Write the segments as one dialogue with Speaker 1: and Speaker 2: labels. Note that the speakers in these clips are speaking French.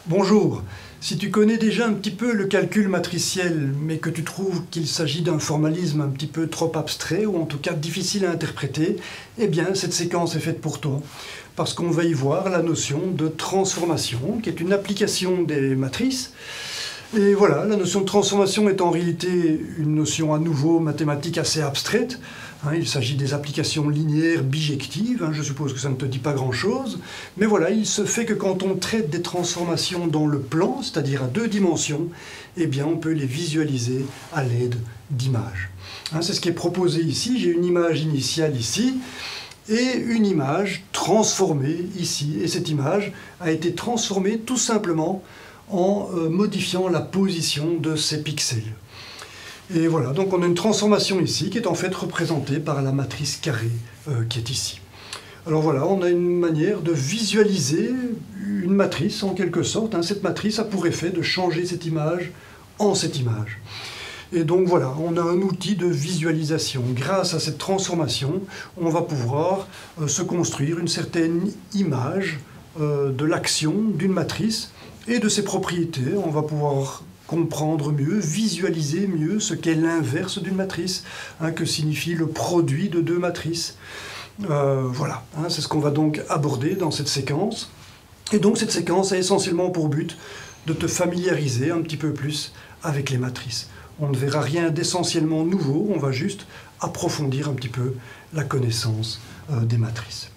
Speaker 1: Bonjour. Si tu connais déjà un petit peu le calcul matriciel, mais que tu trouves qu'il s'agit d'un formalisme un petit peu trop abstrait, ou en tout cas difficile à interpréter, eh bien cette séquence est faite pour toi. Parce qu'on va y voir la notion de transformation, qui est une application des matrices. Et voilà, la notion de transformation est en réalité une notion à nouveau mathématique assez abstraite. Il s'agit des applications linéaires bijectives, je suppose que ça ne te dit pas grand-chose. Mais voilà, il se fait que quand on traite des transformations dans le plan, c'est-à-dire à deux dimensions, eh bien on peut les visualiser à l'aide d'images. C'est ce qui est proposé ici. J'ai une image initiale ici et une image transformée ici. Et cette image a été transformée tout simplement en modifiant la position de ces pixels. Et voilà, donc on a une transformation ici qui est en fait représentée par la matrice carrée qui est ici. Alors voilà, on a une manière de visualiser une matrice en quelque sorte. Cette matrice a pour effet de changer cette image en cette image. Et donc voilà, on a un outil de visualisation. Grâce à cette transformation, on va pouvoir se construire une certaine image de l'action d'une matrice et de ses propriétés. On va pouvoir comprendre mieux, visualiser mieux ce qu'est l'inverse d'une matrice, que signifie le produit de deux matrices. Voilà, c'est ce qu'on va donc aborder dans cette séquence. Et donc cette séquence a essentiellement pour but de te familiariser un petit peu plus avec les matrices. On ne verra rien d'essentiellement nouveau, on va juste approfondir un petit peu la connaissance des matrices.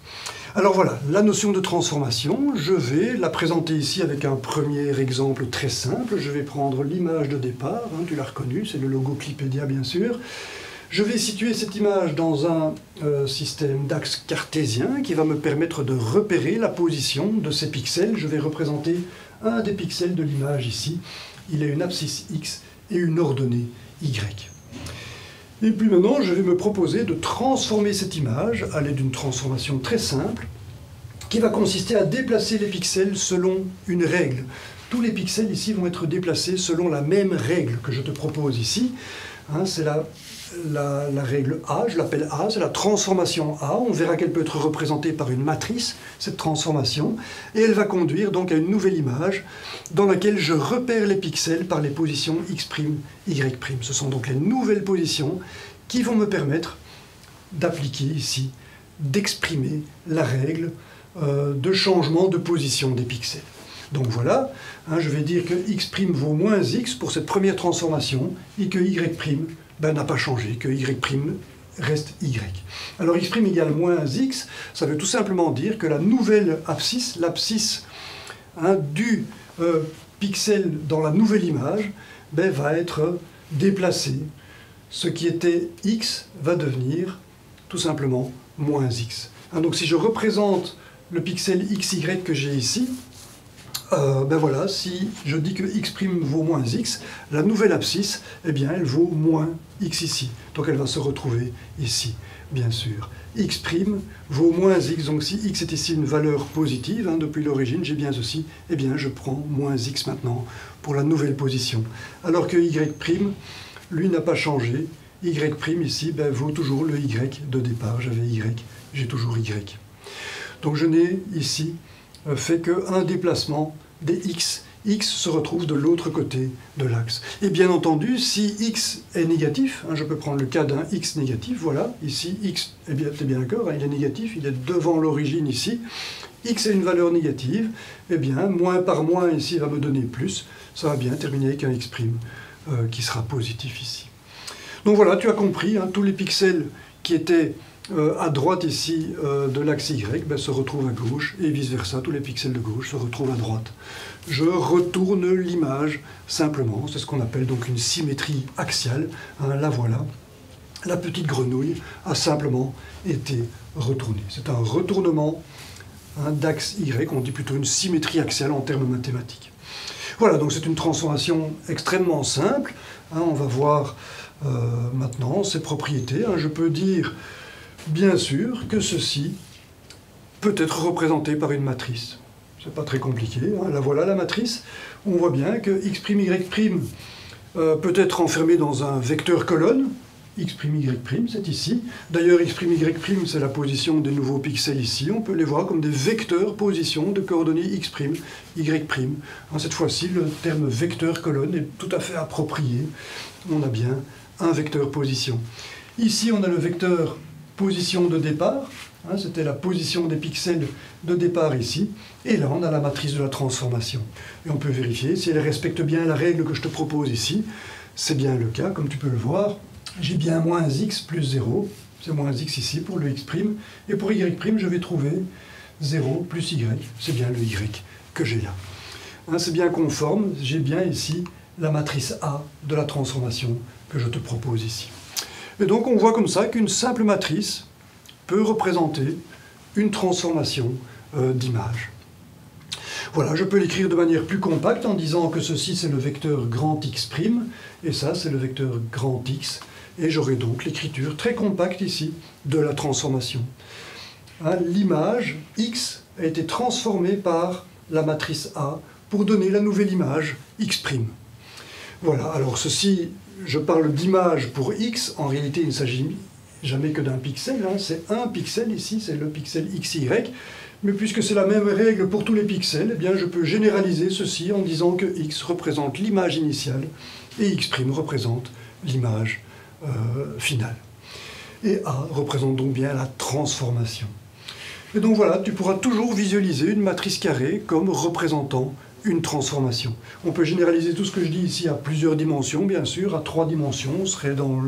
Speaker 1: Alors voilà, la notion de transformation, je vais la présenter ici avec un premier exemple très simple. Je vais prendre l'image de départ, tu l'as reconnue, c'est le logo Clipedia bien sûr. Je vais situer cette image dans un système d'axes cartésiens qui va me permettre de repérer la position de ces pixels. Je vais représenter un des pixels de l'image ici. Il a une abscisse X et une ordonnée Y. Et puis maintenant, je vais me proposer de transformer cette image à l'aide d'une transformation très simple qui va consister à déplacer les pixels selon une règle. Tous les pixels ici vont être déplacés selon la même règle que je te propose ici. C'est la règle A, je l'appelle A, c'est la transformation A. On verra qu'elle peut être représentée par une matrice, cette transformation, et elle va conduire donc à une nouvelle image dans laquelle je repère les pixels par les positions X', Y'. Ce sont donc les nouvelles positions qui vont me permettre d'appliquer ici, d'exprimer la règle de changement de position des pixels. Donc voilà, je vais dire que X' vaut moins X pour cette première transformation et que Y' n'a pas changé, que Y' reste Y. Alors X' égale moins X, ça veut tout simplement dire que la nouvelle abscisse, l'abscisse du pixel dans la nouvelle image, va être déplacée. Ce qui était X va devenir tout simplement moins X. Donc si je représente le pixel XY que j'ai ici, voilà, si je dis que X' vaut moins X, la nouvelle abscisse, elle vaut moins X ici. Donc elle va se retrouver ici, bien sûr. X' vaut moins X, donc si X est ici une valeur positive, depuis l'origine, j'ai bien ceci, je prends moins X maintenant pour la nouvelle position. Alors que Y', lui, n'a pas changé. Y' ici vaut toujours le Y de départ. J'avais Y, j'ai toujours Y. Donc je n'ai ici fait qu'un déplacement des X. X se retrouve de l'autre côté de l'axe. Et bien entendu, si X est négatif, je peux prendre le cas d'un X négatif, voilà, ici X, t'es bien d'accord, il est négatif, il est devant l'origine ici. X est une valeur négative, moins par moins ici va me donner plus, ça va bien terminer avec un X' qui sera positif ici. Donc voilà, tu as compris, tous les pixels qui étaient à droite ici de l'axe Y se retrouvent à gauche et vice-versa, tous les pixels de gauche se retrouvent à droite. Je retourne l'image simplement, c'est ce qu'on appelle donc une symétrie axiale, la voilà. La petite grenouille a simplement été retournée. C'est un retournement d'axe Y, on dit plutôt une symétrie axiale en termes mathématiques. Voilà, donc c'est une transformation extrêmement simple. On va voir maintenant ses propriétés. Je peux dire bien sûr que ceci peut être représenté par une matrice. C'est pas très compliqué. Là voilà la matrice. On voit bien que X', Y' peut être enfermé dans un vecteur colonne. x', y', c'est ici. D'ailleurs, x', y', c'est la position des nouveaux pixels ici. On peut les voir comme des vecteurs position de coordonnées x', y'. Cette fois-ci, le terme vecteur colonne est tout à fait approprié. On a bien un vecteur position. Ici, on a le vecteur position de départ. C'était la position des pixels de départ ici. Et là, on a la matrice de la transformation. Et on peut vérifier si elle respecte bien la règle que je te propose ici. C'est bien le cas, comme tu peux le voir. J'ai bien moins x plus 0. C'est moins x ici pour le x'. Et pour y', je vais trouver 0 plus y. C'est bien le y que j'ai là. C'est bien conforme. J'ai bien ici la matrice A de la transformation que je te propose ici. Et donc, on voit comme ça qu'une simple matrice peut représenter une transformation d'image. Voilà, je peux l'écrire de manière plus compacte en disant que ceci c'est le vecteur grand X', et ça c'est le vecteur grand X, et j'aurai donc l'écriture très compacte ici de la transformation. L'image X a été transformée par la matrice A pour donner la nouvelle image X'. Voilà, alors ceci, je parle d'image pour X, en réalité il ne s'agit jamais que d'un pixel, c'est un pixel ici, c'est le pixel XY, mais puisque c'est la même règle pour tous les pixels, eh bien je peux généraliser ceci en disant que X représente l'image initiale et X' représente l'image finale. Et A représente donc bien la transformation. Et donc voilà, tu pourras toujours visualiser une matrice carrée comme représentant une transformation. On peut généraliser tout ce que je dis ici à plusieurs dimensions, bien sûr, à 3 dimensions. On serait dans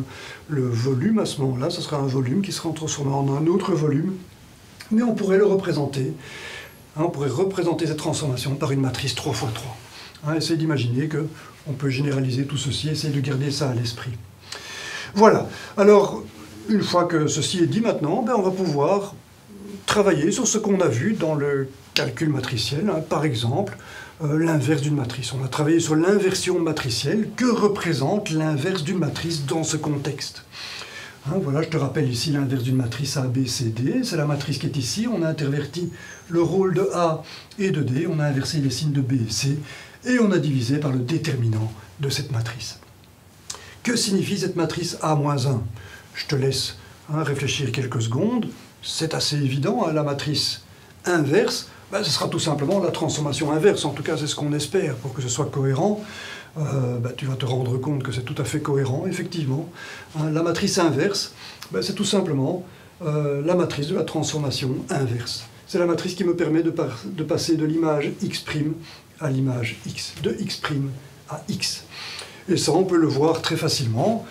Speaker 1: le volume à ce moment-là, ce serait un volume qui serait transformé en un autre volume, mais on pourrait le représenter, on pourrait représenter cette transformation par une matrice 3 x 3. Essayez d'imaginer qu'on peut généraliser tout ceci, essayez de garder ça à l'esprit. Voilà, alors une fois que ceci est dit maintenant, on va pouvoir travailler sur ce qu'on a vu dans le calcul matriciel, par exemple, l'inverse d'une matrice. On a travaillé sur l'inversion matricielle. Que représente l'inverse d'une matrice dans ce contexte? Voilà, je te rappelle ici l'inverse d'une matrice A, B, C, D. C'est la matrice qui est ici. On a interverti le rôle de A et de D. On a inversé les signes de B et C. Et on a divisé par le déterminant de cette matrice. Que signifie cette matrice A-1? Je te laisse réfléchir quelques secondes. C'est assez évident. La matrice inverse, ce sera tout simplement la transformation inverse. En tout cas, c'est ce qu'on espère pour que ce soit cohérent. Tu vas te rendre compte que c'est tout à fait cohérent, effectivement. La matrice inverse, c'est tout simplement la matrice de la transformation inverse. C'est la matrice qui me permet de passer de l'image X' à l'image X, de X' à X. Et ça, on peut le voir très facilement,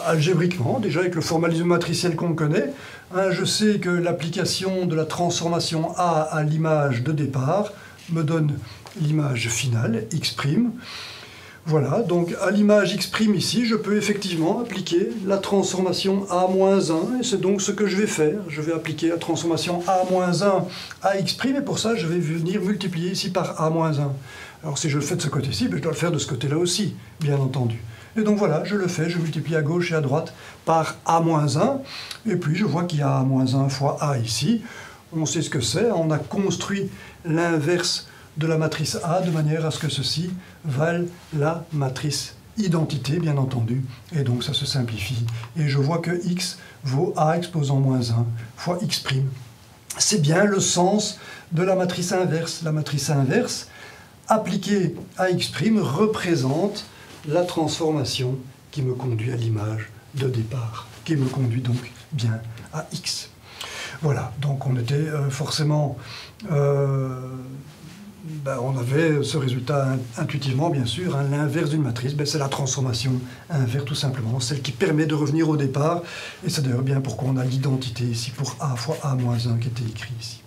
Speaker 1: algébriquement, déjà avec le formalisme matriciel qu'on connaît. Je sais que l'application de la transformation A à l'image de départ me donne l'image finale, X'. Voilà, donc à l'image X' ici, je peux effectivement appliquer la transformation A-1, et c'est donc ce que je vais faire. Je vais appliquer la transformation A-1 à X', et pour ça, je vais venir multiplier ici par A-1. Alors si je le fais de ce côté-ci, je dois le faire de ce côté-là aussi, bien entendu. Et donc voilà, je le fais, je multiplie à gauche et à droite par A-1, et puis je vois qu'il y a A-1 fois A ici. On sait ce que c'est, on a construit l'inverse de la matrice A de manière à ce que ceci vale la matrice identité, bien entendu, et donc ça se simplifie. Et je vois que X vaut A exposant -1 fois X'. C'est bien le sens de la matrice inverse. La matrice inverse, appliquée à X' représente la transformation qui me conduit à l'image de départ, qui me conduit donc bien à X. Voilà, donc on était forcément... on avait ce résultat intuitivement, bien sûr, l'inverse d'une matrice, c'est la transformation inverse tout simplement, celle qui permet de revenir au départ, et c'est d'ailleurs bien pourquoi on a l'identité ici pour A fois A-1 qui était écrit ici.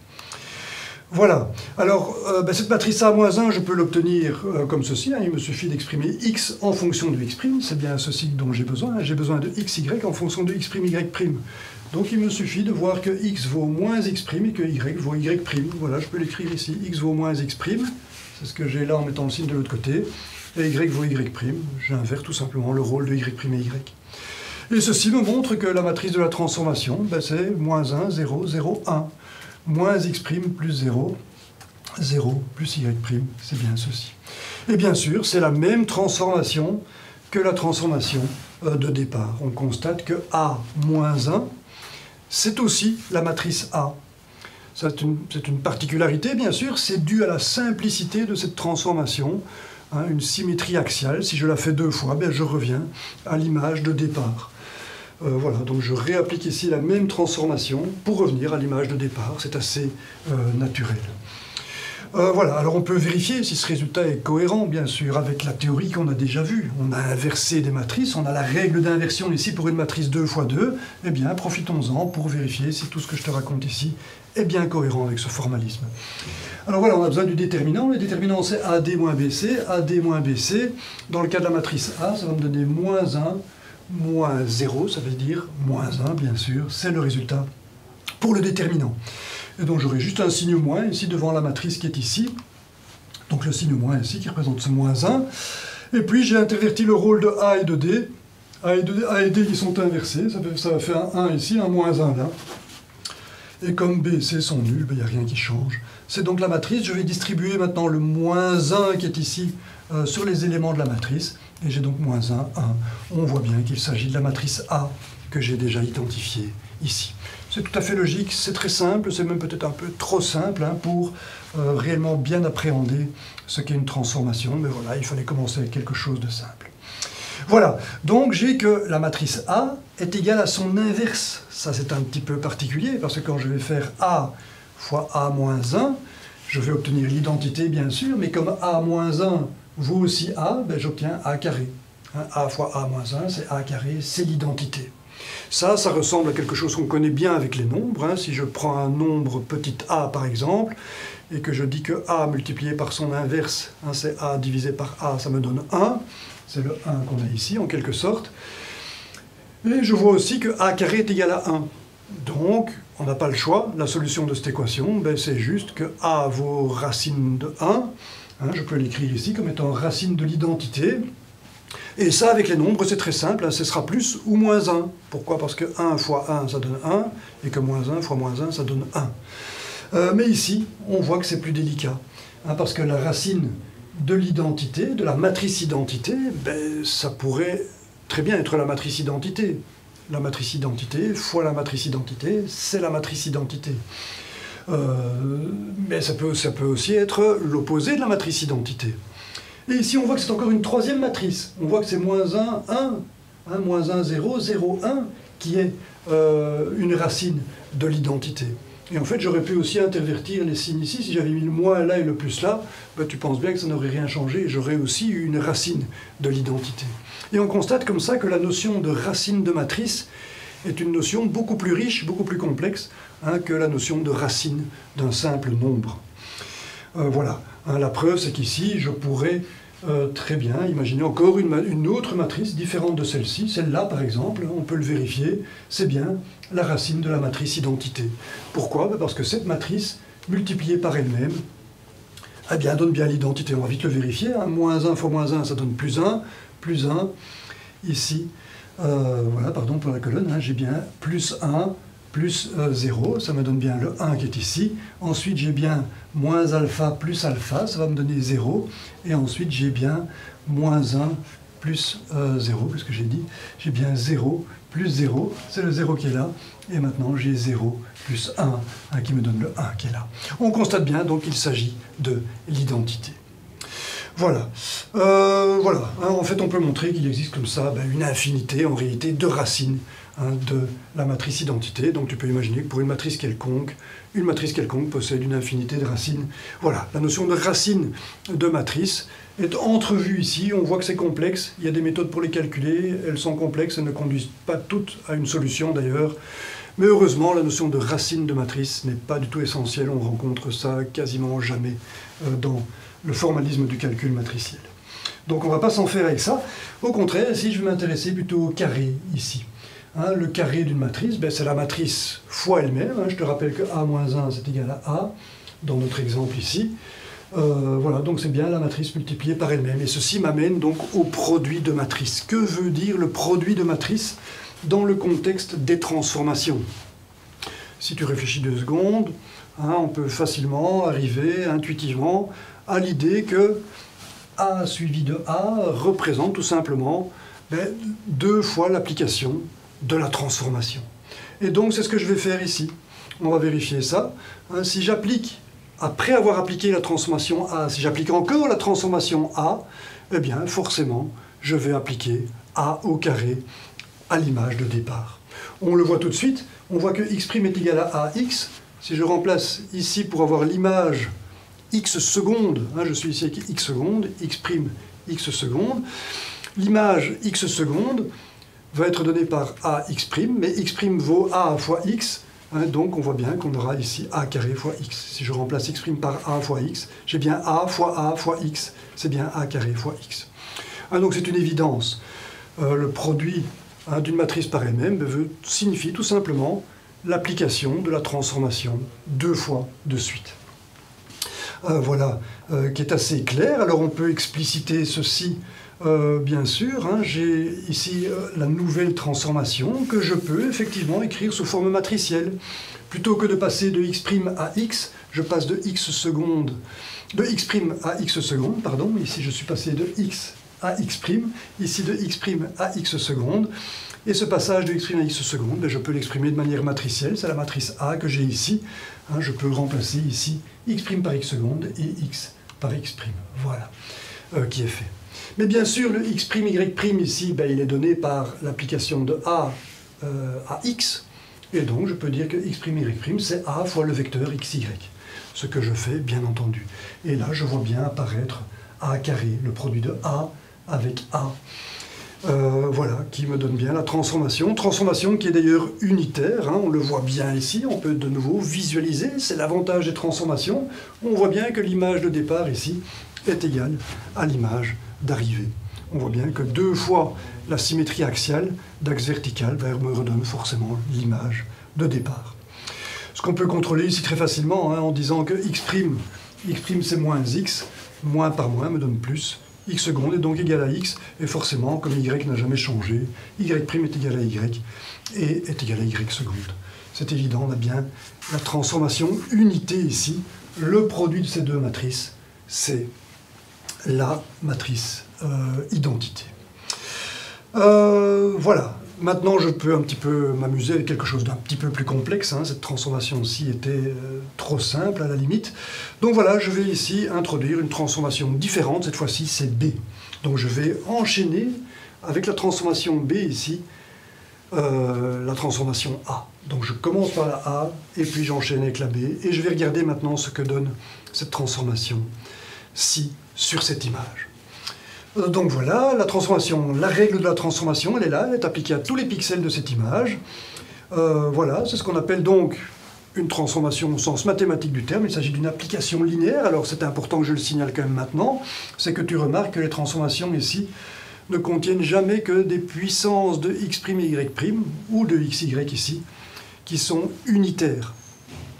Speaker 1: Voilà, alors cette matrice A-1, je peux l'obtenir comme ceci, il me suffit d'exprimer x en fonction de x', c'est bien ceci dont j'ai besoin de xy en fonction de x', y'. Donc il me suffit de voir que x vaut moins x' et que y vaut y'. Voilà, je peux l'écrire ici, x vaut moins x', c'est ce que j'ai là en mettant le signe de l'autre côté, et y vaut y'. J'inverse tout simplement le rôle de y' et y'. Et ceci me montre que la matrice de la transformation, c'est -1, 0, 0, 1. Moins x' plus 0, 0 plus y', c'est bien ceci. Et bien sûr, c'est la même transformation que la transformation de départ. On constate que A moins 1, c'est aussi la matrice A. C'est une particularité, bien sûr, c'est dû à la simplicité de cette transformation, hein, une symétrie axiale. Si je la fais 2 fois, ben je reviens à l'image de départ. Voilà, donc je réapplique ici la même transformation pour revenir à l'image de départ. C'est assez naturel. Voilà, alors on peut vérifier si ce résultat est cohérent, bien sûr, avec la théorie qu'on a déjà vue. On a inversé des matrices, on a la règle d'inversion ici pour une matrice 2 fois 2. Eh bien, profitons-en pour vérifier si tout ce que je te raconte ici est bien cohérent avec ce formalisme. Alors voilà, on a besoin du déterminant. Le déterminant, c'est AD moins BC. AD moins BC, dans le cas de la matrice A, ça va me donner moins 1, moins 0, ça veut dire moins 1, bien sûr. C'est le résultat pour le déterminant. Et donc j'aurai juste un signe moins ici devant la matrice qui est ici. Donc le signe moins ici qui représente ce moins 1. Et puis j'ai interverti le rôle de A et de D. A et D qui sont inversés. Ça va faire un 1 ici, un moins 1 là. Et comme B et C sont nuls, il n'y a rien qui change. C'est donc la matrice. Je vais distribuer maintenant le moins 1 qui est ici sur les éléments de la matrice. Et j'ai donc moins 1, 1. On voit bien qu'il s'agit de la matrice A que j'ai déjà identifiée ici. C'est tout à fait logique, c'est très simple, c'est même peut-être un peu trop simple hein, pour réellement bien appréhender ce qu'est une transformation, mais voilà, il fallait commencer avec quelque chose de simple. Voilà, donc j'ai que la matrice A est égale à son inverse. Ça c'est un petit peu particulier, parce que quand je vais faire A fois A moins 1, je vais obtenir l'identité bien sûr, mais comme A moins 1 vaut aussi A, ben, j'obtiens A carré. Hein, A fois A moins 1, c'est A carré, c'est l'identité. Ça ressemble à quelque chose qu'on connaît bien avec les nombres. Hein. Si je prends un nombre petit a par exemple, et que je dis que a multiplié par son inverse, hein, c'est a divisé par a, ça me donne 1. C'est le 1 qu'on a ici en quelque sorte. Et je vois aussi que a carré est égal à 1. Donc, on n'a pas le choix. La solution de cette équation, ben, c'est juste que a vaut racine de 1. Hein, je peux l'écrire ici comme étant racine de l'identité. Et ça, avec les nombres, c'est très simple, hein, ce sera plus ou moins 1. Pourquoi? Parce que 1 fois 1, ça donne 1, et que moins 1 fois moins 1, ça donne 1. Mais ici, on voit que c'est plus délicat, hein, parce que la racine de l'identité, de la matrice identité, ben, ça pourrait très bien être la matrice identité. La matrice identité fois la matrice identité, c'est la matrice identité. Mais ça peut aussi être l'opposé de la matrice identité. Et ici, on voit que c'est encore une troisième matrice. On voit que c'est moins 1, 1, moins 1, 0, 0, 1, qui est une racine de l'identité. Et en fait, j'aurais pu aussi intervertir les signes ici. Si j'avais mis le moins là et le plus là, ben, tu penses bien que ça n'aurait rien changé. J'aurais aussi eu une racine de l'identité. Et on constate comme ça que la notion de racine de matrice est une notion beaucoup plus riche, beaucoup plus complexe hein, que la notion de racine d'un simple nombre. Voilà. Hein, la preuve, c'est qu'ici, je pourrais très bien imaginer encore une autre matrice différente de celle-ci. Celle-là, par exemple, on peut le vérifier, c'est bien la racine de la matrice identité. Pourquoi? Parce que cette matrice, multipliée par elle-même, eh bien, donne bien l'identité. On va vite le vérifier. Hein. Moins 1 fois moins 1, ça donne plus 1. Plus 1, ici, voilà, pardon pour la colonne, hein, j'ai bien plus 1, plus 0, ça me donne bien le 1 qui est ici. Ensuite, j'ai bien moins alpha plus alpha, ça va me donner 0. Et ensuite, j'ai bien moins 1 plus 0, qu'est-ce que j'ai dit? J'ai bien 0 plus 0, c'est le 0 qui est là. Et maintenant, j'ai 0 plus 1 hein, qui me donne le 1 qui est là. On constate bien donc qu'il s'agit de l'identité. Voilà. Voilà. Hein, en fait, on peut montrer qu'il existe comme ça ben, une infinité, en réalité, de racines hein, de la matrice identité. Donc tu peux imaginer que pour une matrice quelconque possède une infinité de racines. Voilà. La notion de racine de matrice est entrevue ici. On voit que c'est complexe. Il y a des méthodes pour les calculer. Elles sont complexes. Elles ne conduisent pas toutes à une solution, d'ailleurs. Mais heureusement, la notion de racine de matrice n'est pas du tout essentielle. On rencontre ça quasiment jamais dans le formalisme du calcul matriciel. Donc on ne va pas s'en faire avec ça. Au contraire, ici je vais m'intéresser plutôt au carré ici. Hein, le carré d'une matrice, ben, c'est la matrice fois elle-même. Hein. Je te rappelle que A-1 c'est égal à A, dans notre exemple ici. Voilà, donc c'est bien la matrice multipliée par elle-même. Et ceci m'amène donc au produit de matrice. Que veut dire le produit de matrice dans le contexte des transformations? Si tu réfléchis 2 secondes, hein, on peut facilement arriver intuitivement à l'idée que A suivi de A représente tout simplement Ben, 2 fois l'application de la transformation. Et donc c'est ce que je vais faire ici. On va vérifier ça. Hein, si j'applique, après avoir appliqué la transformation A, si j'applique encore la transformation A, eh bien forcément je vais appliquer A au carré à l'image de départ. On le voit tout de suite, on voit que x' est égal à AX. Si je remplace ici pour avoir l'image x secondes, hein, je suis ici avec x secondes, x', x secondes, l'image x secondes va être donnée par AX', mais x' vaut A fois x, hein, donc on voit bien qu'on aura ici A carré fois x. Si je remplace x' par A fois x, j'ai bien A fois x, c'est bien A carré fois x. Hein, donc c'est une évidence. Le produit d'une matrice par elle-même signifie tout simplement l'application de la transformation 2 fois de suite. Voilà, qui est assez clair. Alors on peut expliciter ceci, bien sûr. Hein, j'ai ici la nouvelle transformation que je peux effectivement écrire sous forme matricielle. Plutôt que de passer de x' à x, je passe de x' à x secondes, pardon. Ici je suis passé de x à x', ici de x' à x secondes. Et ce passage de x' à x secondes, ben, je peux l'exprimer de manière matricielle, c'est la matrice A que j'ai ici. Hein, je peux remplacer ici x' par x secondes et x par x'. Voilà, qui est fait. Mais bien sûr, le x', y' ici, ben, il est donné par l'application de A à x. Et donc, je peux dire que x', y', c'est A fois le vecteur xy. Ce que je fais, bien entendu. Et là, je vois bien apparaître A carré, le produit de A avec A. Voilà, qui me donne bien la transformation qui est d'ailleurs unitaire, hein, on le voit bien ici, on peut de nouveau visualiser, c'est l'avantage des transformations, on voit bien que l'image de départ ici est égale à l'image d'arrivée. On voit bien que 2 fois la symétrie axiale d'axe vertical me redonne forcément l'image de départ. Ce qu'on peut contrôler ici très facilement, hein, en disant que x' c'est moins x, moins par moins me donne plus, x secondes est donc égal à x, et forcément, comme y n'a jamais changé, y' est égal à y, et est égal à y secondes. C'est évident, on a bien la transformation unité ici. Le produit de ces 2 matrices, c'est la matrice identité. Voilà. Maintenant, je peux un petit peu m'amuser avec quelque chose d'un petit peu plus complexe. Hein. Cette transformation-ci était trop simple, à la limite. Donc voilà, je vais ici introduire une transformation différente. Cette fois-ci, c'est B. Donc je vais enchaîner avec la transformation B ici, la transformation A. Donc je commence par la A, et puis j'enchaîne avec la B. Et je vais regarder maintenant ce que donne cette transformation-ci sur cette image. Donc voilà, la transformation, la règle de la transformation, elle est là, elle est appliquée à tous les pixels de cette image. Voilà, c'est ce qu'on appelle donc une transformation au sens mathématique du terme. Il s'agit d'une application linéaire. Alors c'est important que je le signale quand même maintenant, c'est que tu remarques que les transformations ici ne contiennent jamais que des puissances de x', y' ou de xy ici, qui sont unitaires.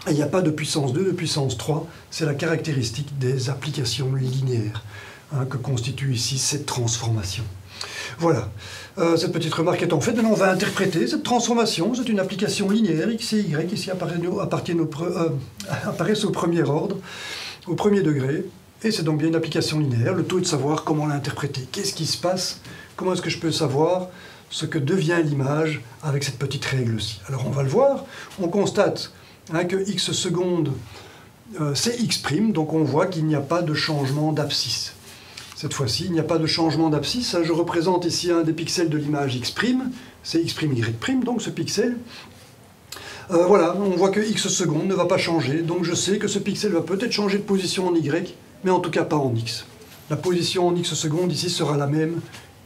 Speaker 1: Et il n'y a pas de puissance 2, de puissance 3, c'est la caractéristique des applications linéaires. Hein, que constitue ici cette transformation. Voilà, cette petite remarque étant faite, maintenant on va interpréter cette transformation, c'est une application linéaire, x et y, ici apparaissent au premier ordre, au premier degré, et c'est donc bien une application linéaire, le tout est de savoir comment l'interpréter. Qu'est-ce qui se passe? Comment est-ce que je peux savoir ce que devient l'image avec cette petite règle-ci? Alors on va le voir, on constate hein, que x secondes, c'est x', donc on voit qu'il n'y a pas de changement d'abscisse. Cette fois-ci, il n'y a pas de changement d'abscisse. Je représente ici un des pixels de l'image x', c'est x', y', donc ce pixel. Voilà, on voit que x secondes ne va pas changer, donc je sais que ce pixel va peut-être changer de position en y, mais en tout cas pas en x. La position en x secondes ici sera la même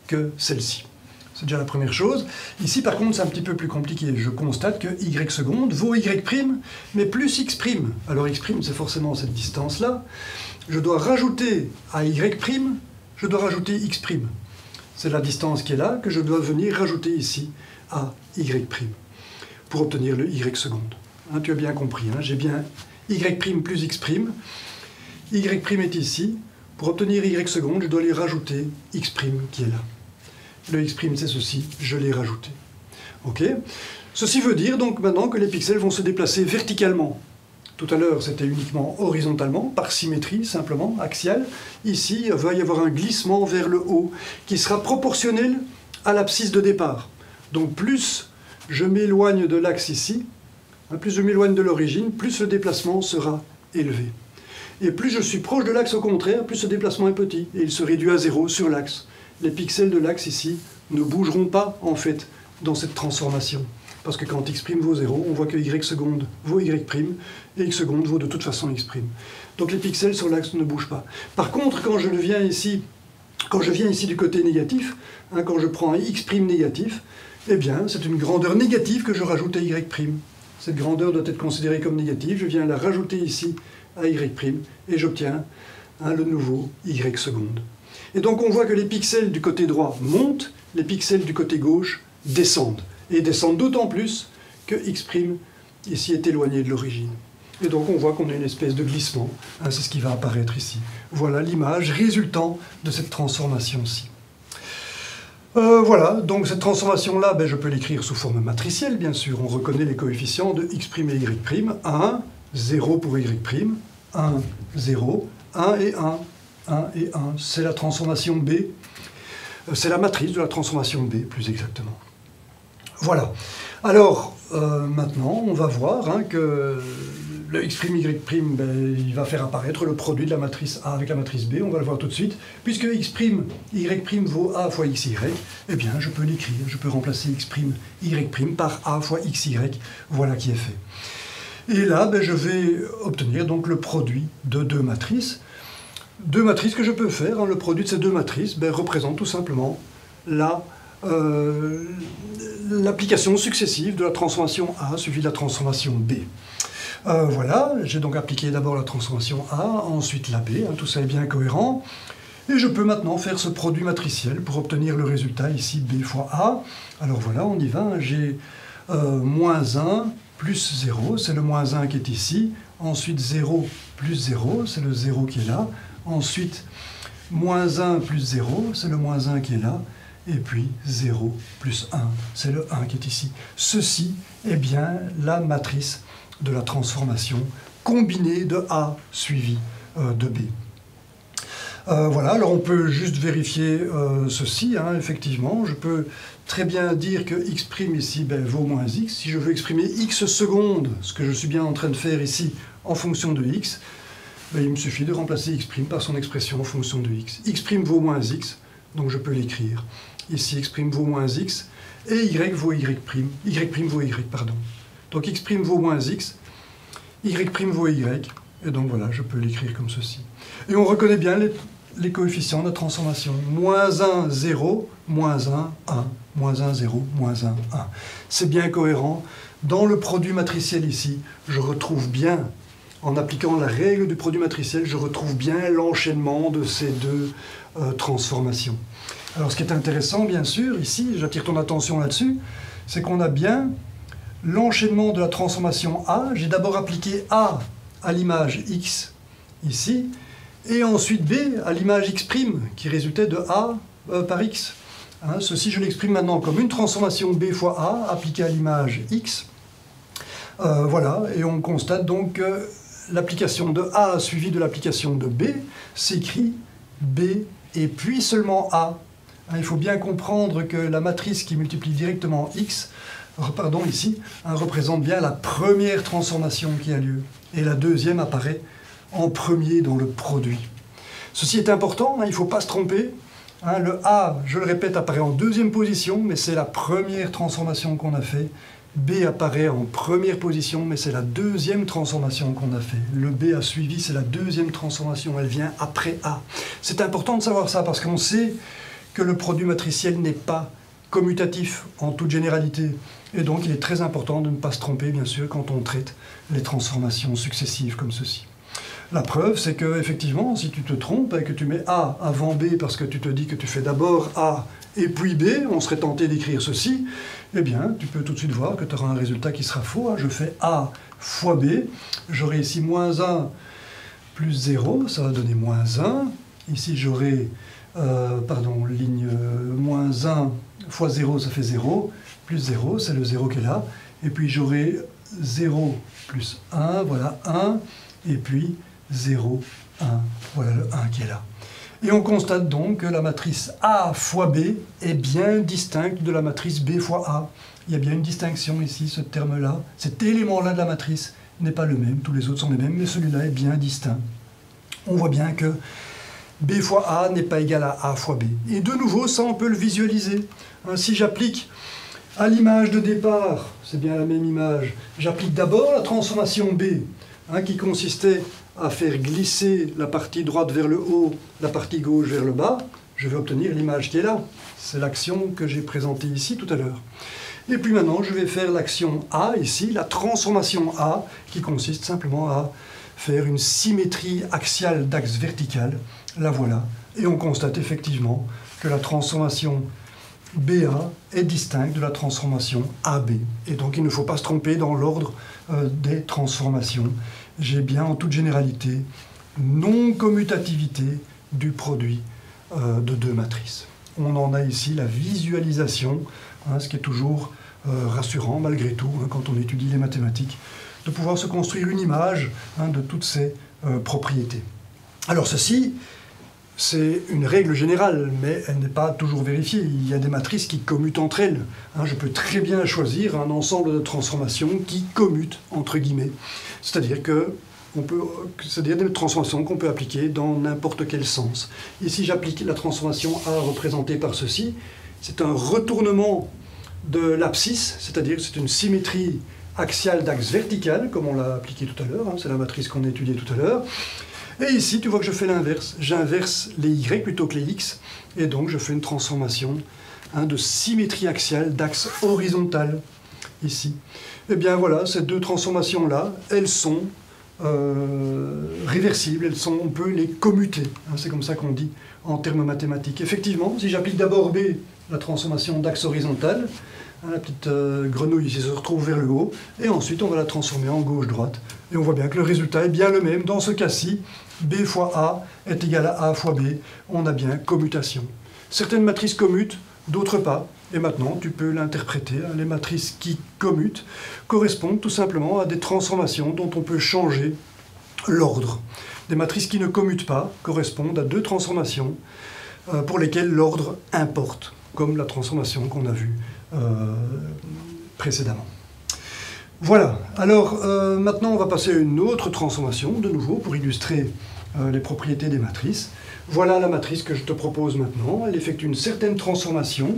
Speaker 1: que celle-ci. C'est déjà la première chose. Ici, par contre, c'est un petit peu plus compliqué. Je constate que y secondes vaut y', mais plus x'. Alors x', c'est forcément cette distance-là. Je dois rajouter à y', je dois rajouter x'. C'est la distance qui est là que je dois venir rajouter ici à y', pour obtenir le y seconde. Hein, tu as bien compris, hein, j'ai bien y' plus x'. Y' est ici. Pour obtenir y seconde, je dois lui rajouter x' qui est là. Le x', c'est ceci, je l'ai rajouté. Ok? Ceci veut dire donc maintenant que les pixels vont se déplacer verticalement. Tout à l'heure, c'était uniquement horizontalement, par symétrie, simplement, axiale. Ici, il va y avoir un glissement vers le haut, qui sera proportionnel à l'abscisse de départ. Donc plus je m'éloigne de l'axe ici, plus je m'éloigne de l'origine, plus le déplacement sera élevé. Et plus je suis proche de l'axe au contraire, plus ce déplacement est petit, et il se réduit à 0 sur l'axe. Les pixels de l'axe ici ne bougeront pas en fait dans cette transformation. Parce que quand x' vaut 0, on voit que y seconde vaut y', et x seconde vaut de toute façon x'. Donc les pixels sur l'axe ne bougent pas. Par contre, quand je viens ici du côté négatif, quand je prends un x' négatif, eh bien c'est une grandeur négative que je rajoute à y'. Cette grandeur doit être considérée comme négative, je viens la rajouter ici à y', et j'obtiens le nouveau y seconde. Et donc on voit que les pixels du côté droit montent, les pixels du côté gauche descendent. Et descendent d'autant plus que x' ici est éloigné de l'origine. Et donc on voit qu'on a une espèce de glissement, c'est ce qui va apparaître ici. Voilà l'image résultant de cette transformation-ci. Voilà, donc cette transformation-là, je peux l'écrire sous forme matricielle, bien sûr. On reconnaît les coefficients de x' et y', 1, 0 pour y', 1, 0, 1 et 1, 1 et 1. C'est la transformation B, c'est la matrice de la transformation B, plus exactement. Voilà. Alors, maintenant, on va voir que le x', y', il va faire apparaître le produit de la matrice A avec la matrice B. On va le voir tout de suite. Puisque x', y' vaut A fois xy, eh bien, je peux l'écrire. Je peux remplacer x', y' par A fois xy. Voilà qui est fait. Et là, je vais obtenir donc le produit de deux matrices. Deux matrices que je peux faire. Le produit de ces deux matrices représente tout simplement l'application successive de la transformation A suivie de la transformation B. Voilà, j'ai donc appliqué d'abord la transformation A, ensuite la B, tout ça est bien cohérent. Et je peux maintenant faire ce produit matriciel pour obtenir le résultat ici, B fois A. Alors voilà, on y va, j'ai moins 1 plus 0, c'est le moins 1 qui est ici. Ensuite 0 plus 0, c'est le 0 qui est là. Ensuite, moins 1 plus 0, c'est le moins 1 qui est là. Et puis 0 plus 1, c'est le 1 qui est ici. Ceci est bien la matrice de la transformation combinée de A suivi de B. Voilà, alors on peut juste vérifier ceci, effectivement. Je peux très bien dire que x' ici vaut moins x. Si je veux exprimer x seconde, ce que je suis bien en train de faire ici, en fonction de x, il me suffit de remplacer x' par son expression en fonction de x. x' vaut moins x, donc je peux l'écrire. Ici, x' vaut moins x, et y vaut y', vaut y, pardon. Donc x' vaut moins x, y' vaut y, et donc voilà, je peux l'écrire comme ceci. Et on reconnaît bien les coefficients de transformation. Moins 1, 0, moins 1, 1, moins 1, 0, moins 1, 1. C'est bien cohérent. Dans le produit matriciel ici, je retrouve bien, en appliquant la règle du produit matriciel, je retrouve bien l'enchaînement de ces deux transformations. Alors ce qui est intéressant, bien sûr, ici, j'attire ton attention là-dessus, c'est qu'on a bien l'enchaînement de la transformation A. J'ai d'abord appliqué A à l'image x, ici, et ensuite B à l'image x', qui résultait de A par x. Ceci, je l'exprime maintenant comme une transformation B fois A appliquée à l'image x. Voilà, et on constate donc que l'application de A suivie de l'application de B s'écrit B et puis seulement A. Il faut bien comprendre que la matrice qui multiplie directement x, ici, représente bien la première transformation qui a lieu. Et la deuxième apparaît en premier dans le produit. Ceci est important, il ne faut pas se tromper. Le A, je le répète, apparaît en deuxième position, mais c'est la première transformation qu'on a fait. B apparaît en première position, mais c'est la deuxième transformation qu'on a fait. Le B a suivi, c'est la deuxième transformation, elle vient après A. C'est important de savoir ça, parce qu'on sait que le produit matriciel n'est pas commutatif en toute généralité. Et donc il est très important de ne pas se tromper, bien sûr, quand on traite les transformations successives comme ceci. La preuve, c'est que effectivement, si tu te trompes et que tu mets A avant B parce que tu te dis que tu fais d'abord A et puis B, on serait tenté d'écrire ceci, eh bien, tu peux tout de suite voir que tu auras un résultat qui sera faux. Je fais A fois B, j'aurai ici moins 1 plus 0, ça va donner moins 1. Ici, j'aurai, ligne moins 1 fois 0, ça fait 0, plus 0, c'est le 0 qui est là. Et puis j'aurai 0 plus 1, voilà 1, et puis 0, 1, voilà le 1 qui est là. Et on constate donc que la matrice A fois B est bien distincte de la matrice B fois A. Il y a bien une distinction ici, ce terme-là. Cet élément-là de la matrice n'est pas le même, tous les autres sont les mêmes, mais celui-là est bien distinct. On voit bien que B fois A n'est pas égal à A fois B. Et de nouveau, ça on peut le visualiser. Si j'applique à l'image de départ, c'est bien la même image, j'applique d'abord la transformation B, qui consistait à faire glisser la partie droite vers le haut, la partie gauche vers le bas, je vais obtenir l'image qui est là. C'est l'action que j'ai présentée ici tout à l'heure. Et puis maintenant, je vais faire l'action A, ici, la transformation A, qui consiste simplement à faire une symétrie axiale d'axe vertical. La voilà. Et on constate effectivement que la transformation BA est distincte de la transformation AB. Et donc il ne faut pas se tromper dans l'ordre des transformations. J'ai bien en toute généralité non-commutativité du produit de deux matrices. On en a ici la visualisation, ce qui est toujours rassurant malgré tout, quand on étudie les mathématiques, de pouvoir se construire une image de toutes ces propriétés. Alors ceci, c'est une règle générale, mais elle n'est pas toujours vérifiée. Il y a des matrices qui commutent entre elles. Je peux très bien choisir un ensemble de transformations qui commutent, entre guillemets. C'est-à-dire des transformations qu'on peut appliquer dans n'importe quel sens. Ici, j'applique la transformation A représentée par ceci. C'est un retournement de l'abscisse, c'est-à-dire c'est une symétrie axiale d'axe vertical, comme on l'a appliqué tout à l'heure. C'est la matrice qu'on a étudiée tout à l'heure. Et ici, tu vois que je fais l'inverse. J'inverse les y plutôt que les x, et donc je fais une transformation de symétrie axiale d'axe horizontal, ici. Et bien voilà, ces deux transformations-là, elles sont réversibles, on peut les commuter. C'est comme ça qu'on dit en termes mathématiques. Effectivement, si j'applique d'abord B, la transformation d'axe horizontal, la petite grenouille ici se retrouve vers le haut, et ensuite on va la transformer en gauche-droite. Et on voit bien que le résultat est bien le même. Dans ce cas-ci, B fois A est égal à A fois B. On a bien commutation. Certaines matrices commutent, d'autres pas. Et maintenant, tu peux l'interpréter. Les matrices qui commutent correspondent tout simplement à des transformations dont on peut changer l'ordre. Des matrices qui ne commutent pas correspondent à deux transformations pour lesquelles l'ordre importe, comme la transformation qu'on a vue précédemment. Voilà, alors maintenant on va passer à une autre transformation, de nouveau, pour illustrer les propriétés des matrices. Voilà la matrice que je te propose maintenant. Elle effectue une certaine transformation.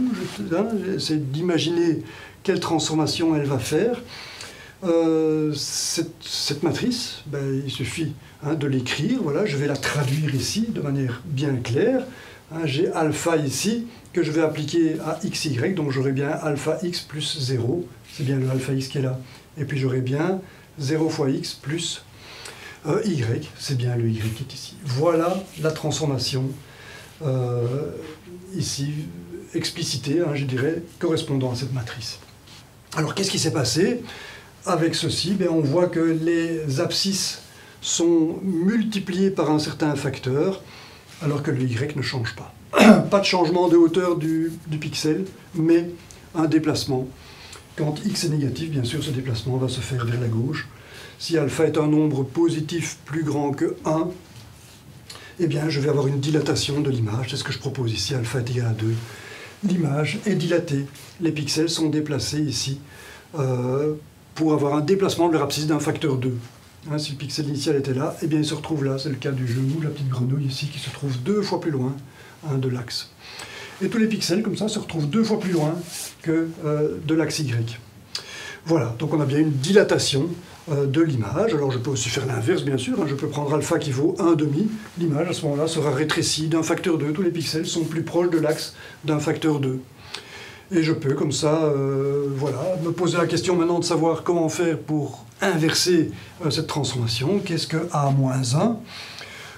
Speaker 1: J'essaie d'imaginer quelle transformation elle va faire. Cette matrice, il suffit de l'écrire. Voilà, je vais la traduire ici de manière bien claire. J'ai alpha ici que je vais appliquer à xy, donc j'aurai bien alpha x plus 0. C'est bien le alpha x qui est là. Et puis j'aurai bien 0 fois x plus y, c'est bien le y qui est ici. Voilà la transformation ici explicitée, je dirais, correspondant à cette matrice. Alors qu'est-ce qui s'est passé avec ceci? On voit que les abscisses sont multipliées par un certain facteur, alors que le y ne change pas. Pas de changement de hauteur du pixel, mais un déplacement. Quand x est négatif, bien sûr, ce déplacement va se faire vers la gauche. Si alpha est un nombre positif plus grand que 1, eh bien, je vais avoir une dilatation de l'image. C'est ce que je propose ici, alpha est égal à 2. L'image est dilatée. Les pixels sont déplacés ici pour avoir un déplacement de leur abscisse d'un facteur 2. Si le pixel initial était là, eh bien, il se retrouve là. C'est le cas du genou, la petite grenouille ici, qui se trouve 2 fois plus loin de l'axe. Et tous les pixels, comme ça, se retrouvent 2 fois plus loin que de l'axe Y. Voilà, donc on a bien une dilatation de l'image. Alors je peux aussi faire l'inverse, bien sûr. Je peux prendre alpha qui vaut 1,5. L'image, à ce moment-là, sera rétrécie d'un facteur 2. Tous les pixels sont plus proches de l'axe d'un facteur 2. Et je peux, comme ça, voilà, me poser la question maintenant de savoir comment faire pour inverser cette transformation. Qu'est-ce que A-1 ?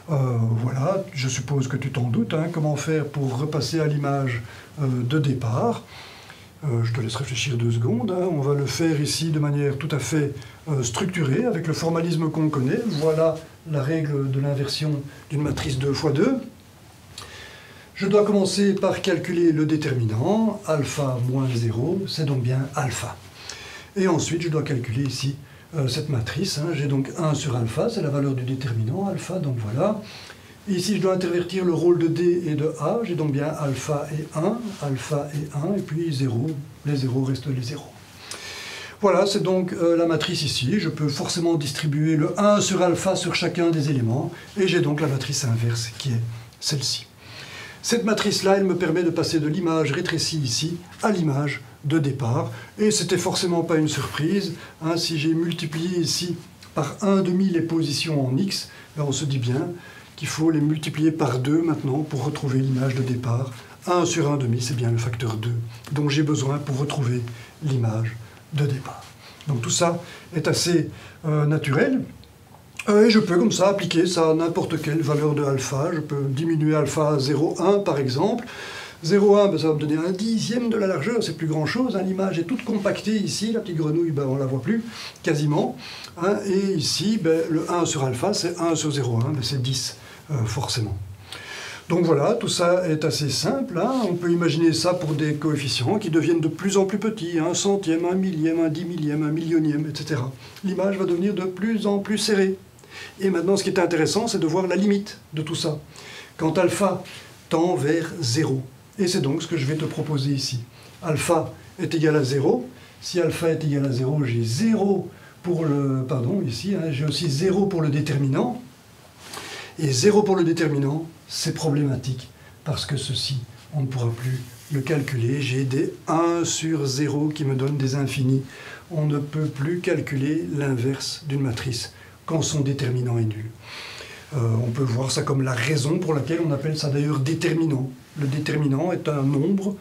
Speaker 1: Voilà, je suppose que tu t'en doutes, comment faire pour repasser à l'image de départ. Je te laisse réfléchir 2 secondes. On va le faire ici de manière tout à fait structurée, avec le formalisme qu'on connaît. Voilà la règle de l'inversion d'une matrice 2 fois 2. Je dois commencer par calculer le déterminant. Alpha moins 0, c'est donc bien alpha. Et ensuite, je dois calculer ici cette matrice. J'ai donc 1 sur alpha, c'est la valeur du déterminant alpha, donc voilà. Et ici, je dois intervertir le rôle de D et de A. J'ai donc bien alpha et 1, et puis 0. Les 0 restent les 0. Voilà, c'est donc la matrice ici. Je peux forcément distribuer le 1 sur alpha sur chacun des éléments. Et j'ai donc la matrice inverse qui est celle-ci. Cette matrice-là, elle me permet de passer de l'image rétrécie ici à l'image de départ. Et c'était forcément pas une surprise. Hein, si j'ai multiplié ici par 1/2 les positions en X, ben on se dit bien qu'il faut les multiplier par 2 maintenant pour retrouver l'image de départ. 1 sur 1/2, c'est bien le facteur 2 dont j'ai besoin pour retrouver l'image de départ. Donc tout ça est assez naturel. Et je peux comme ça appliquer ça à n'importe quelle valeur de alpha. Je peux diminuer alpha à 0,1 par exemple. 0,1, ben ça va me donner 1/10 de la largeur, c'est plus grand chose. Hein. L'image est toute compactée ici, la petite grenouille, ben, on ne la voit plus quasiment. Hein. Et ici, ben, le 1 sur alpha, c'est 1 sur 0,1, ben, c'est 10 forcément. Donc voilà, tout ça est assez simple. Hein. On peut imaginer ça pour des coefficients qui deviennent de plus en plus petits, 1 centième, 1 millième, 1 dix millième, 1 millionième, etc. L'image va devenir de plus en plus serrée. Et maintenant, ce qui est intéressant, c'est de voir la limite de tout ça. Quand alpha tend vers 0. Et c'est donc ce que je vais te proposer ici. Alpha est égal à 0. Si alpha est égal à 0, j'ai 0 pour le... Pardon, ici, hein, j'ai aussi 0 pour le déterminant. Et 0 pour le déterminant, c'est problématique, parce que ceci, on ne pourra plus le calculer. J'ai des 1 sur 0 qui me donnent des infinis. On ne peut plus calculer l'inverse d'une matrice quand son déterminant est nul. On peut voir ça comme la raison pour laquelle on appelle ça d'ailleurs déterminant. Le déterminant est un nombre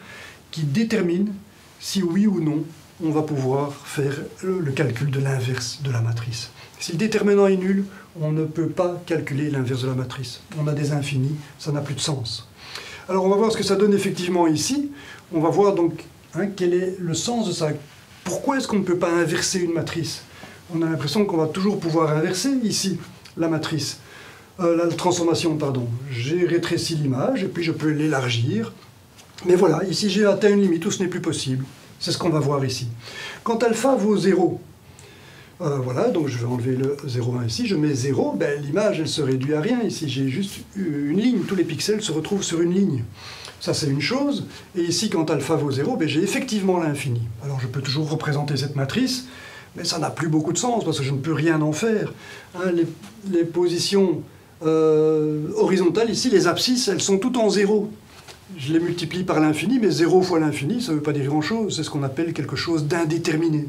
Speaker 1: qui détermine si oui ou non on va pouvoir faire le calcul de l'inverse de la matrice. Si le déterminant est nul, on ne peut pas calculer l'inverse de la matrice. On a des infinis, ça n'a plus de sens. Alors on va voir ce que ça donne effectivement ici. On va voir donc quel est le sens de ça. Pourquoi est-ce qu'on ne peut pas inverser une matrice? On a l'impression qu'on va toujours pouvoir inverser ici la matrice. La transformation, pardon. J'ai rétréci l'image et puis je peux l'élargir. Mais voilà, ici j'ai atteint une limite où ce n'est plus possible. C'est ce qu'on va voir ici. Quand alpha vaut 0, voilà, donc je vais enlever le 0,1 ici, je mets 0, ben, l'image elle se réduit à rien ici, j'ai juste une ligne, tous les pixels se retrouvent sur une ligne. Ça c'est une chose, et ici quand alpha vaut 0, ben, j'ai effectivement l'infini. Alors je peux toujours représenter cette matrice, mais ça n'a plus beaucoup de sens parce que je ne peux rien en faire. Hein, les positions horizontales ici, les abscisses, elles sont toutes en 0. Je les multiplie par l'infini, mais 0 fois l'infini, ça ne veut pas dire grand-chose, c'est ce qu'on appelle quelque chose d'indéterminé.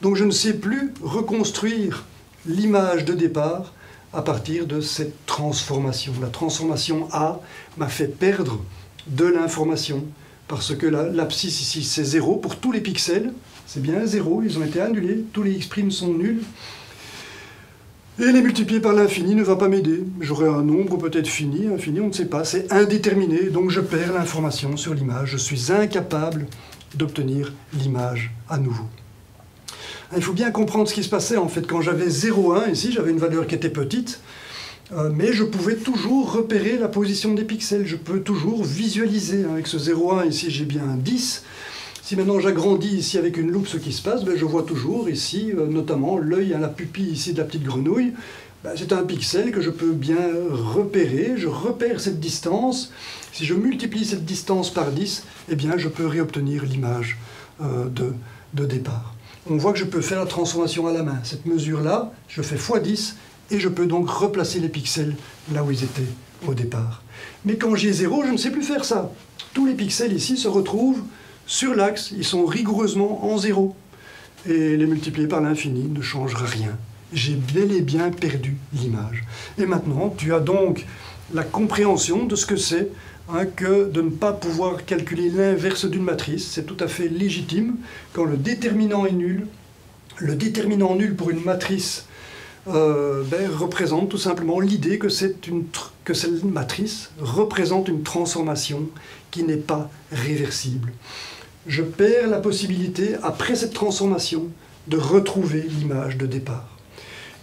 Speaker 1: Donc je ne sais plus reconstruire l'image de départ à partir de cette transformation. La transformation A m'a fait perdre de l'information, parce que l'abscisse ici c'est 0 pour tous les pixels, c'est bien 0, ils ont été annulés, tous les x' sont nuls. Et les multiplier par l'infini ne va pas m'aider. J'aurai un nombre peut-être fini, infini, on ne sait pas, c'est indéterminé, donc je perds l'information sur l'image. Je suis incapable d'obtenir l'image à nouveau. Il faut bien comprendre ce qui se passait en fait. Quand j'avais 0,1 ici, j'avais une valeur qui était petite, mais je pouvais toujours repérer la position des pixels. Je peux toujours visualiser. Avec ce 0,1 ici, j'ai bien un 10. Si maintenant j'agrandis ici avec une loupe ce qui se passe, ben je vois toujours ici, notamment l'œil à la pupille ici de la petite grenouille. Ben c'est un pixel que je peux bien repérer. Je repère cette distance. Si je multiplie cette distance par 10, eh bien je peux réobtenir l'image de départ. On voit que je peux faire la transformation à la main. Cette mesure-là, je fais x10 et je peux donc replacer les pixels là où ils étaient au départ. Mais quand j'ai 0, je ne sais plus faire ça. Tous les pixels ici se retrouvent sur l'axe, ils sont rigoureusement en 0. Et les multiplier par l'infini ne changera rien. J'ai bel et bien perdu l'image. Et maintenant, tu as donc la compréhension de ce que c'est que de ne pas pouvoir calculer l'inverse d'une matrice. C'est tout à fait légitime. Quand le déterminant est nul, le déterminant nul pour une matrice représente tout simplement l'idée que cette matrice représente une transformation qui n'est pas réversible. Je perds la possibilité, après cette transformation, de retrouver l'image de départ.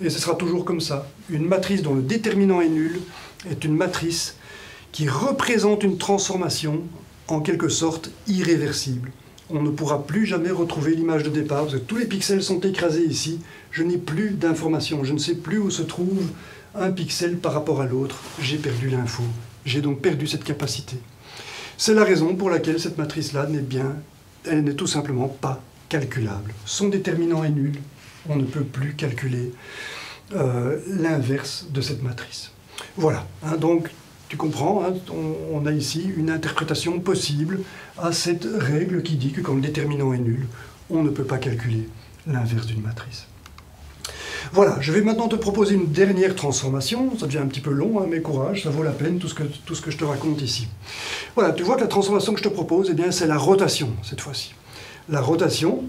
Speaker 1: Et ce sera toujours comme ça. Une matrice dont le déterminant est nul est une matrice qui représente une transformation en quelque sorte irréversible. On ne pourra plus jamais retrouver l'image de départ, parce que tous les pixels sont écrasés ici, je n'ai plus d'informations, je ne sais plus où se trouve un pixel par rapport à l'autre, j'ai perdu l'info. J'ai donc perdu cette capacité. C'est la raison pour laquelle cette matrice-là elle n'est tout simplement pas calculable. Son déterminant est nul, on ne peut plus calculer l'inverse de cette matrice. Voilà, hein, donc tu comprends, hein, on a ici une interprétation possible à cette règle qui dit que quand le déterminant est nul, on ne peut pas calculer l'inverse d'une matrice. Voilà, je vais maintenant te proposer une dernière transformation. Ça devient un petit peu long, hein, mais courage, ça vaut la peine, tout ce que je te raconte ici. Voilà, tu vois que la transformation que je te propose, eh bien, c'est la rotation, cette fois-ci. La rotation,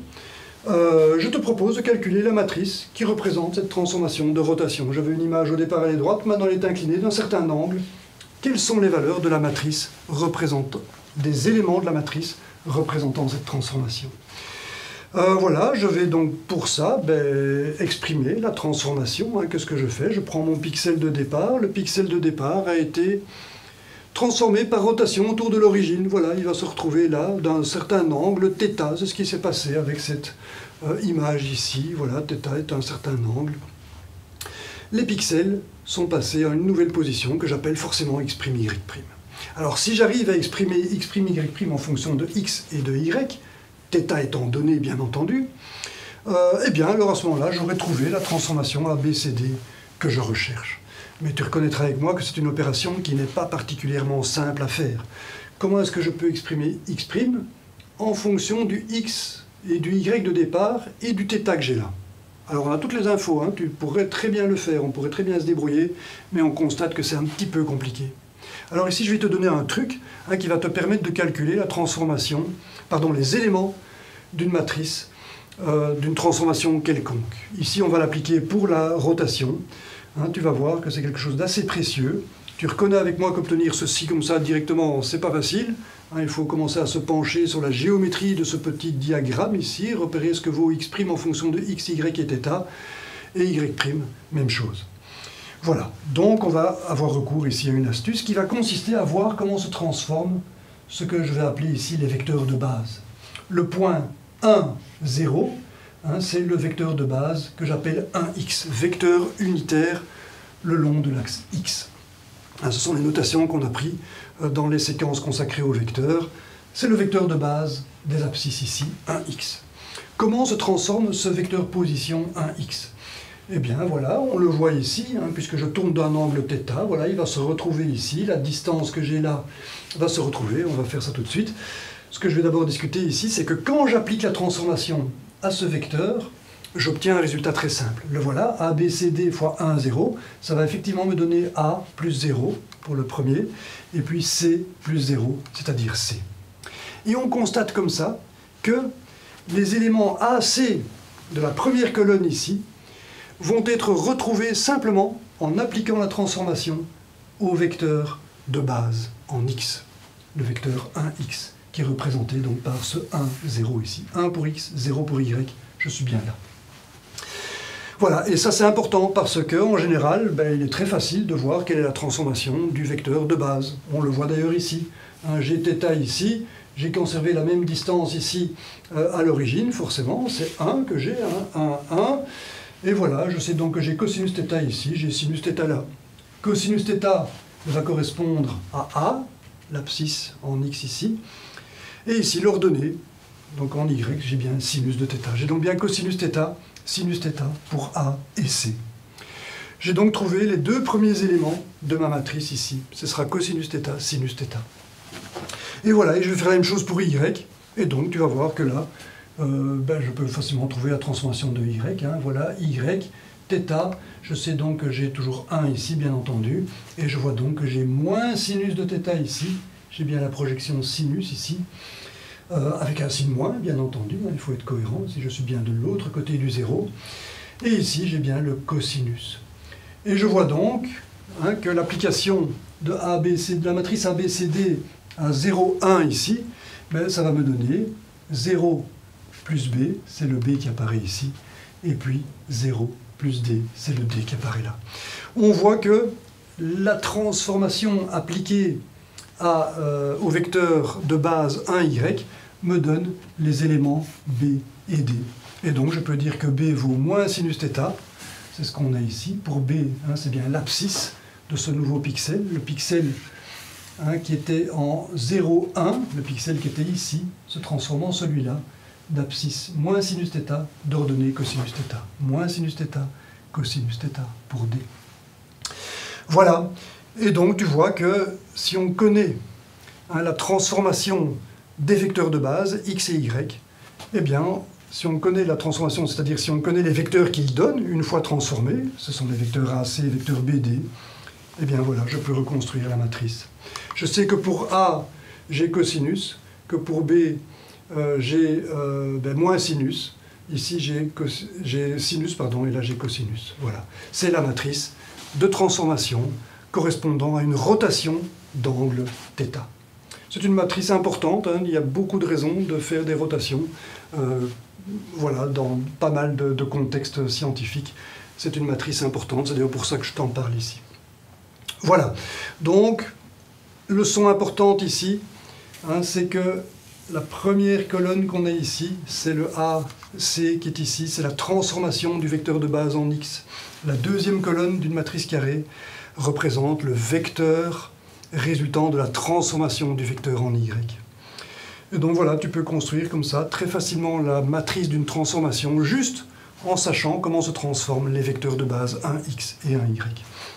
Speaker 1: je te propose de calculer la matrice qui représente cette transformation de rotation. J'avais une image au départ, elle est droite, maintenant elle est inclinée d'un certain angle. Quelles sont les valeurs de la matrice représentant, des éléments de la matrice représentant cette transformation? Voilà, je vais donc pour ça exprimer la transformation. Hein, qu'est-ce que je fais? Je prends mon pixel de départ. Le pixel de départ a été transformé par rotation autour de l'origine. Voilà, il va se retrouver là, d'un certain angle, θ. C'est ce qui s'est passé avec cette image ici. Voilà, θ est un certain angle. Les pixels sont passés à une nouvelle position que j'appelle forcément x', y'. Alors, si j'arrive à exprimer x', y' en fonction de x et de y, θ étant donné, bien entendu, eh bien, alors à ce moment-là, j'aurai trouvé la transformation ABCD que je recherche. Mais tu reconnaîtras avec moi que c'est une opération qui n'est pas particulièrement simple à faire. Comment est-ce que je peux exprimer x' en fonction du x et du y de départ et du θ que j'ai là? Alors on a toutes les infos, hein, tu pourrais très bien le faire, on pourrait très bien se débrouiller, mais on constate que c'est un petit peu compliqué. Alors ici, je vais te donner un truc qui va te permettre de calculer la transformation, les éléments d'une matrice, d'une transformation quelconque. Ici, on va l'appliquer pour la rotation. Hein, tu vas voir que c'est quelque chose d'assez précieux. Tu reconnais avec moi qu'obtenir ceci comme ça directement, c'est pas facile. Hein, il faut commencer à se pencher sur la géométrie de ce petit diagramme ici, repérer ce que vaut x' en fonction de x, y et θ, et y', même chose. Voilà, donc on va avoir recours ici à une astuce qui va consister à voir comment se transforment ce que je vais appeler ici les vecteurs de base. Le point 1, 0, hein, c'est le vecteur de base que j'appelle 1x, vecteur unitaire le long de l'axe x. Hein, ce sont les notations qu'on a prises dans les séquences consacrées aux vecteurs. C'est le vecteur de base des abscisses ici, 1x. Comment se transforme ce vecteur position 1x? Eh bien voilà, on le voit ici, hein, puisque je tourne d'un angle θ, voilà, il va se retrouver ici, la distance que j'ai là va se retrouver, on va faire ça tout de suite. Ce que je vais d'abord discuter ici, c'est que quand j'applique la transformation à ce vecteur, j'obtiens un résultat très simple. Le voilà, ABCD fois 1, 0, ça va effectivement me donner A plus 0 pour le premier, et puis C plus 0, c'est-à-dire C. Et on constate comme ça que les éléments AC de la première colonne ici vont être retrouvés simplement en appliquant la transformation au vecteur de base en x, le vecteur 1x, qui est représenté donc par ce 1, 0 ici. 1 pour x, 0 pour y, je suis bien là. Voilà, et ça c'est important parce que en général, il est très facile de voir quelle est la transformation du vecteur de base. On le voit d'ailleurs ici. J'ai θ ici, j'ai conservé la même distance ici à l'origine, forcément, c'est 1 que j'ai, 1. Et voilà, je sais donc que j'ai cosinus θ ici, j'ai sinus θ là. Cosinus θ va correspondre à A, l'abscisse en x ici, et ici l'ordonnée, donc en y, j'ai bien sinus de θ. J'ai donc bien cosinus θ, sinus θ pour A et C. J'ai donc trouvé les deux premiers éléments de ma matrice ici. Ce sera cosinus θ, sinus θ. Et voilà, et je vais faire la même chose pour y, et donc tu vas voir que là, je peux facilement trouver la transformation de y. Hein, voilà, y, θ, je sais donc que j'ai toujours 1 ici, bien entendu, et je vois donc que j'ai moins sinus de θ ici, j'ai bien la projection sinus ici, avec un signe moins, bien entendu, hein, il faut être cohérent, si je suis bien de l'autre côté du 0, et ici j'ai bien le cosinus. Et je vois donc que l'application de la matrice ABCD à 0, 1 ici, ça va me donner 0 plus B, c'est le B qui apparaît ici, et puis 0 plus D, c'est le D qui apparaît là. On voit que la transformation appliquée au vecteur de base 1y me donne les éléments B et D. Et donc je peux dire que B vaut moins sinus θ, c'est ce qu'on a ici. Pour B, hein, c'est bien l'abscisse de ce nouveau pixel, le pixel qui était en 0, 1, le pixel qui était ici, se transforme en celui-là, d'abscisse moins sinus θ d'ordonnée cosinus θ. Moins sinus θ, cosinus θ pour D. Voilà. Et donc tu vois que si on connaît la transformation des vecteurs de base, x et y, eh bien, si on connaît la transformation, c'est-à-dire si on connaît les vecteurs qu'ils donnent, une fois transformés, ce sont les vecteurs AC, vecteurs BD, eh bien voilà, je peux reconstruire la matrice. Je sais que pour A, j'ai cosinus, que pour B, j'ai moins sinus. Ici, j'ai sinus, pardon, et là, j'ai cosinus. Voilà. C'est la matrice de transformation correspondant à une rotation d'angle θ. C'est une matrice importante, hein, il y a beaucoup de raisons de faire des rotations. Voilà, dans pas mal de contextes scientifiques, c'est une matrice importante, c'est d'ailleurs pour ça que je t'en parle ici. Voilà, donc, leçon importante ici, hein, c'est que la première colonne qu'on a ici, c'est le AC qui est ici, c'est la transformation du vecteur de base en X. La deuxième colonne d'une matrice carrée représente le vecteur résultant de la transformation du vecteur en Y. Et donc voilà, tu peux construire comme ça très facilement la matrice d'une transformation juste en sachant comment se transforment les vecteurs de base 1x et 1y.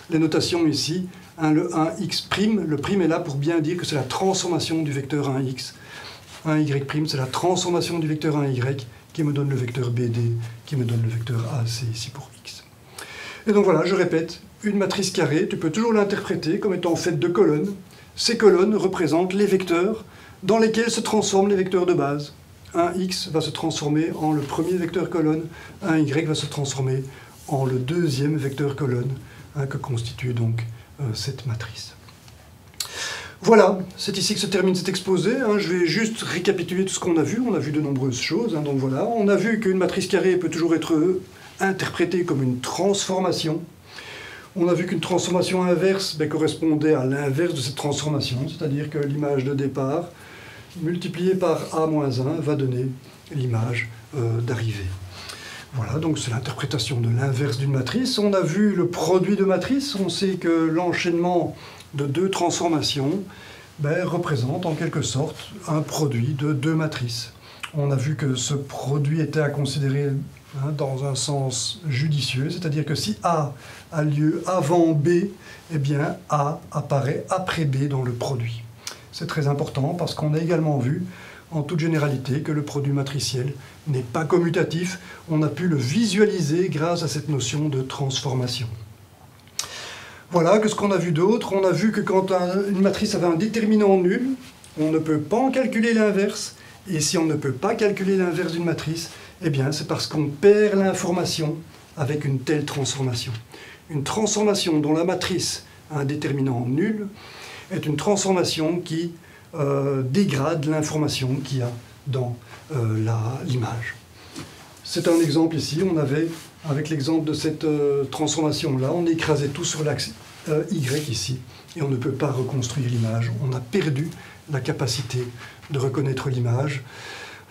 Speaker 1: Les notations ici, le 1x', le prime est là pour bien dire que c'est la transformation du vecteur 1x. 1y', c'est la transformation du vecteur 1y qui me donne le vecteur BD, qui me donne le vecteur AC ici pour x. Et donc voilà, je répète, une matrice carrée, tu peux toujours l'interpréter comme étant faite de colonnes. Ces colonnes représentent les vecteurs dans lesquels se transforment les vecteurs de base. 1x va se transformer en le premier vecteur colonne, 1y va se transformer en le deuxième vecteur colonne, que constitue donc cette matrice. Voilà, c'est ici que se termine cet exposé. Je vais juste récapituler tout ce qu'on a vu. On a vu de nombreuses choses. Donc voilà, on a vu qu'une matrice carrée peut toujours être interprétée comme une transformation. On a vu qu'une transformation inverse correspondait à l'inverse de cette transformation, c'est-à-dire que l'image de départ multipliée par A-1 va donner l'image d'arrivée. Voilà, donc c'est l'interprétation de l'inverse d'une matrice. On a vu le produit de matrice. On sait que l'enchaînement de deux transformations représente en quelque sorte un produit de deux matrices. On a vu que ce produit était à considérer dans un sens judicieux, c'est-à-dire que si A a lieu avant B, eh bien A apparaît après B dans le produit. C'est très important parce qu'on a également vu, en toute généralité, que le produit matriciel n'est pas commutatif. On a pu le visualiser grâce à cette notion de transformation. Voilà, qu'est-ce qu'on a vu d'autre? On a vu que quand une matrice avait un déterminant nul, on ne peut pas en calculer l'inverse. Et si on ne peut pas calculer l'inverse d'une matrice, eh bien c'est parce qu'on perd l'information avec une telle transformation. Une transformation dont la matrice a un déterminant nul est une transformation qui dégrade l'information qu'il y a dans l'image. C'est un exemple ici, on avait, avec l'exemple de cette transformation-là, on écrasait tout sur l'axe Y ici, et on ne peut pas reconstruire l'image. On a perdu la capacité de reconnaître l'image.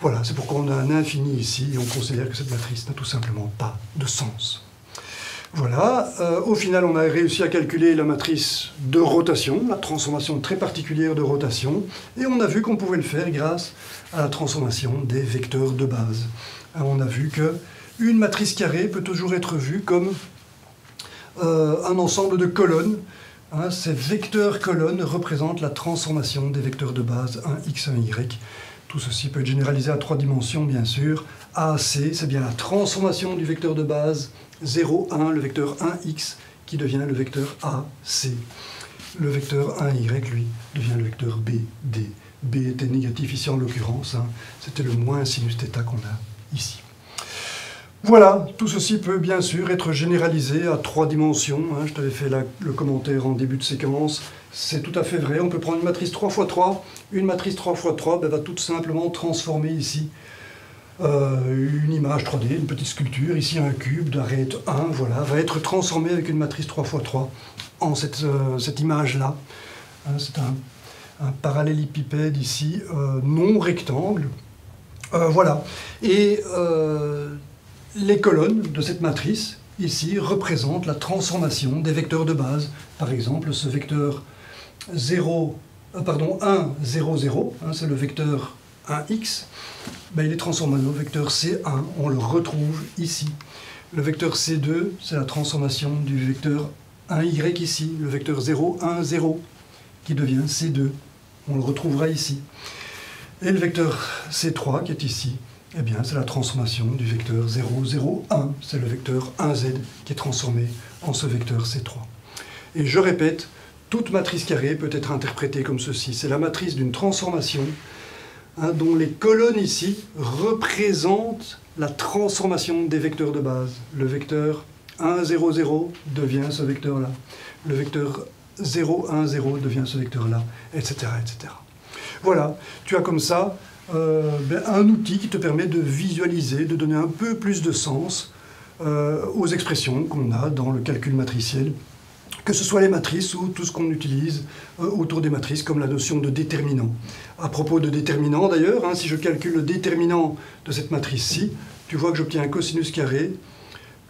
Speaker 1: Voilà, c'est pourquoi on a un infini ici, et on considère que cette matrice n'a tout simplement pas de sens. Voilà, au final on a réussi à calculer la matrice de rotation, la transformation très particulière de rotation, et on a vu qu'on pouvait le faire grâce à la transformation des vecteurs de base. On a vu qu'une matrice carrée peut toujours être vue comme un ensemble de colonnes. Ces vecteurs colonnes représentent la transformation des vecteurs de base 1x, 1y. Tout ceci peut être généralisé à 3 dimensions, bien sûr. AC, c'est bien la transformation du vecteur de base 0, 1, le vecteur 1x, qui devient le vecteur AC. Le vecteur 1y, lui, devient le vecteur BD. B était négatif ici en l'occurrence. C'était le moins sinus θ qu'on a ici. Voilà, tout ceci peut bien sûr être généralisé à 3 dimensions. Je t'avais fait le commentaire en début de séquence. C'est tout à fait vrai. On peut prendre une matrice 3 x 3. Une matrice 3 x 3 va tout simplement transformer ici une image 3D, une petite sculpture. Ici un cube d'arête 1, voilà, va être transformé avec une matrice 3 x 3 en cette image-là. C'est un parallélépipède ici, non rectangle. Voilà. Et les colonnes de cette matrice, ici, représente la transformation des vecteurs de base. Par exemple, ce vecteur 1, 0, 0, hein, c'est le vecteur 1x, ben, il est transformé au vecteur C1, on le retrouve ici. Le vecteur C2, c'est la transformation du vecteur 1y ici, le vecteur 0, 1, 0, qui devient C2, on le retrouvera ici. Et le vecteur C3, qui est ici, eh bien, c'est la transformation du vecteur 0, 0, 1, c'est le vecteur 1z qui est transformé en ce vecteur C3. Et je répète, toute matrice carrée peut être interprétée comme ceci. C'est la matrice d'une transformation hein, dont les colonnes ici représentent la transformation des vecteurs de base. Le vecteur 1, 0, 0 devient ce vecteur-là. Le vecteur 0, 1, 0 devient ce vecteur-là, etc., etc. Voilà, tu as comme ça un outil qui te permet de visualiser, de donner un peu plus de sens aux expressions qu'on a dans le calcul matriciel, que ce soit les matrices ou tout ce qu'on utilise autour des matrices, comme la notion de déterminant. À propos de déterminant d'ailleurs, hein, si je calcule le déterminant de cette matrice-ci, tu vois que j'obtiens un cosinus carré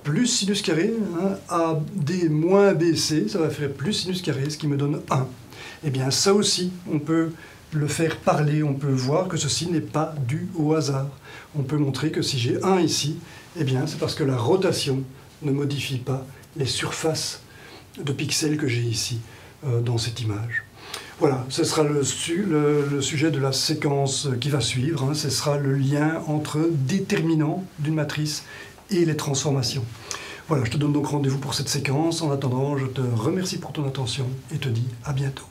Speaker 1: plus sinus carré, hein, AD moins BC, ça va faire plus sinus carré, ce qui me donne 1. Eh bien ça aussi, on peut le faire parler, on peut voir que ceci n'est pas dû au hasard. On peut montrer que si j'ai 1 ici, eh bien c'est parce que la rotation ne modifie pas les surfaces de pixels que j'ai ici dans cette image. Voilà, ce sera le sujet de la séquence qui va suivre, hein, ce sera le lien entre déterminant d'une matrice et les transformations. Voilà, je te donne donc rendez-vous pour cette séquence. En attendant, je te remercie pour ton attention et te dis à bientôt.